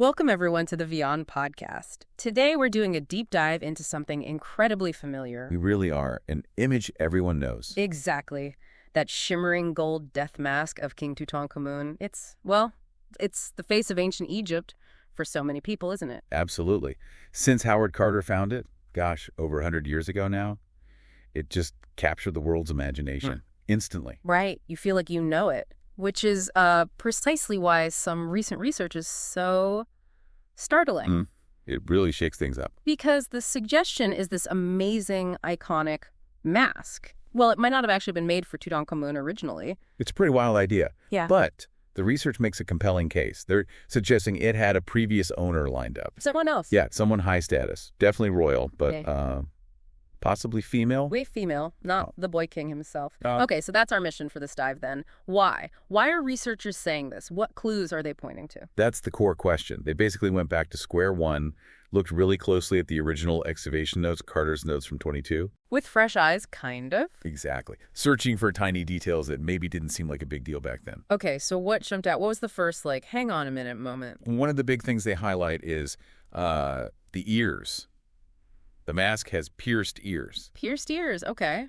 Welcome, everyone, to the WION podcast. Today, we're doing a deep dive into something incredibly familiar. We really are. An image everyone knows. Exactly. That shimmering gold death mask of King Tutankhamun. It's the face of ancient Egypt for so many people, isn't it? Absolutely. Since Howard Carter found it, gosh, over 100 years ago now, it just captured the world's imagination instantly. Right. You feel like you know it, which is precisely why some recent research is so startling. It really shakes things up. Because the suggestion is this amazing, iconic mask. Well, it might not have actually been made for Tutankhamun originally. It's a pretty wild idea. Yeah. But the research makes a compelling case. They're suggesting it had a previous owner lined up. Someone else. Yeah, someone high status. Definitely royal, but Okay. possibly female. Way female, not the boy king himself. Uh, Okay, so that's our mission for this dive then. Why? Why are researchers saying this? What clues are they pointing to? That's the core question. They basically went back to square one, looked really closely at the original excavation notes, Carter's notes from 22. With fresh eyes, kind of. Exactly. Searching for tiny details that maybe didn't seem like a big deal back then. Okay, so what jumped out? What was the first, hang on a minute moment? One of the big things they highlight is the ears. The mask has pierced ears. Pierced ears, okay.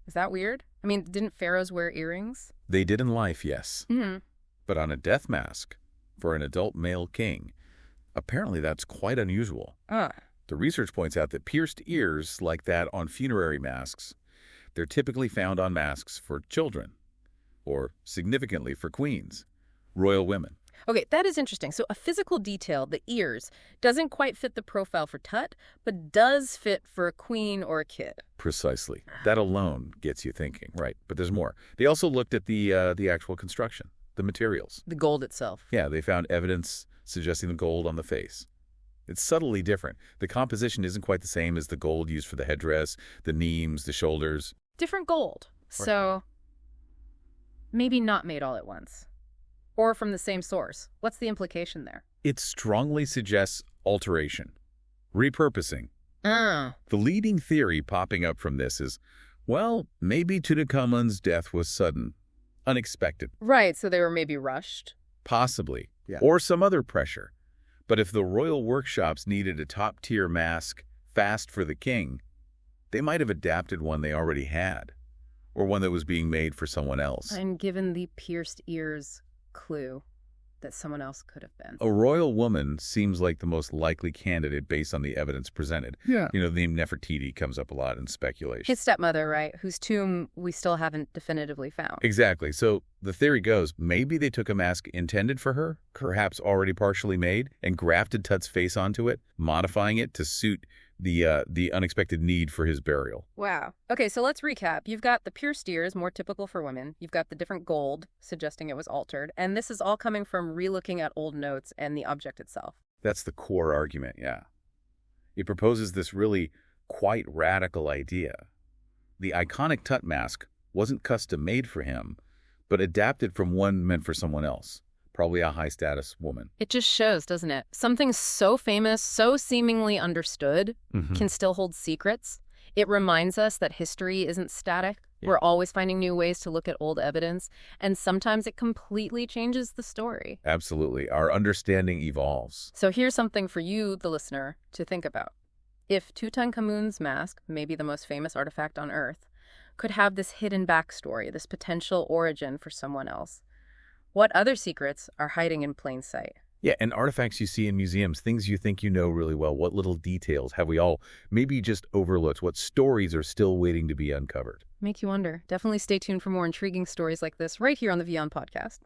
Is that weird? I mean, didn't pharaohs wear earrings? They did in life, yes. Mm-hmm. But on a death mask for an adult male king, apparently that's quite unusual. The research points out that pierced ears like that on funerary masks, they're typically found on masks for children, or significantly for queens, royal women. Okay, that is interesting. So a physical detail, the ears, doesn't quite fit the profile for Tut, but does fit for a queen or a kid. Precisely. That alone gets you thinking, right? But there's more. They also looked at the actual construction, the materials. The gold itself. Yeah, they found evidence suggesting the gold on the face. It's subtly different. The composition isn't quite the same as the gold used for the headdress, the knees, the shoulders. Different gold. So maybe not made all at once. Or from the same source. What's the implication there? It strongly suggests alteration, repurposing. Oh. The leading theory popping up from this is, well, maybe Tutankhamun's death was sudden, unexpected. Right, so they were maybe rushed. Possibly. Yeah. Or some other pressure. But if the royal workshops needed a top-tier mask fast for the king, they might have adapted one they already had, or one that was being made for someone else. And given the pierced ears clue that someone else could have been. A royal woman seems like the most likely candidate based on the evidence presented. Yeah. You know, the name Nefertiti comes up a lot in speculation. His stepmother, right? Whose tomb we still haven't definitively found. Exactly. So the theory goes, maybe they took a mask intended for her, perhaps already partially made, and grafted Tut's face onto it, modifying it to suit the unexpected need for his burial. Wow. Okay, so let's recap. You've got the pierced ears, more typical for women. You've got the different gold, suggesting it was altered. And this is all coming from relooking at old notes and the object itself. That's the core argument, yeah. It proposes this really quite radical idea. The iconic Tut mask wasn't custom made for him, but adapted from one meant for someone else, probably a high-status woman. It just shows, doesn't it? Something so famous, so seemingly understood, can still hold secrets. It reminds us that history isn't static. Yeah. We're always finding new ways to look at old evidence, and sometimes it completely changes the story. Absolutely. Our understanding evolves. So here's something for you, the listener, to think about. If Tutankhamun's mask, maybe the most famous artifact on Earth, could have this hidden backstory, this potential origin for someone else, what other secrets are hiding in plain sight? Yeah, and artifacts you see in museums, things you think you know really well. What little details have we all maybe just overlooked? What stories are still waiting to be uncovered? Make you wonder. Definitely stay tuned for more intriguing stories like this right here on the WION podcast.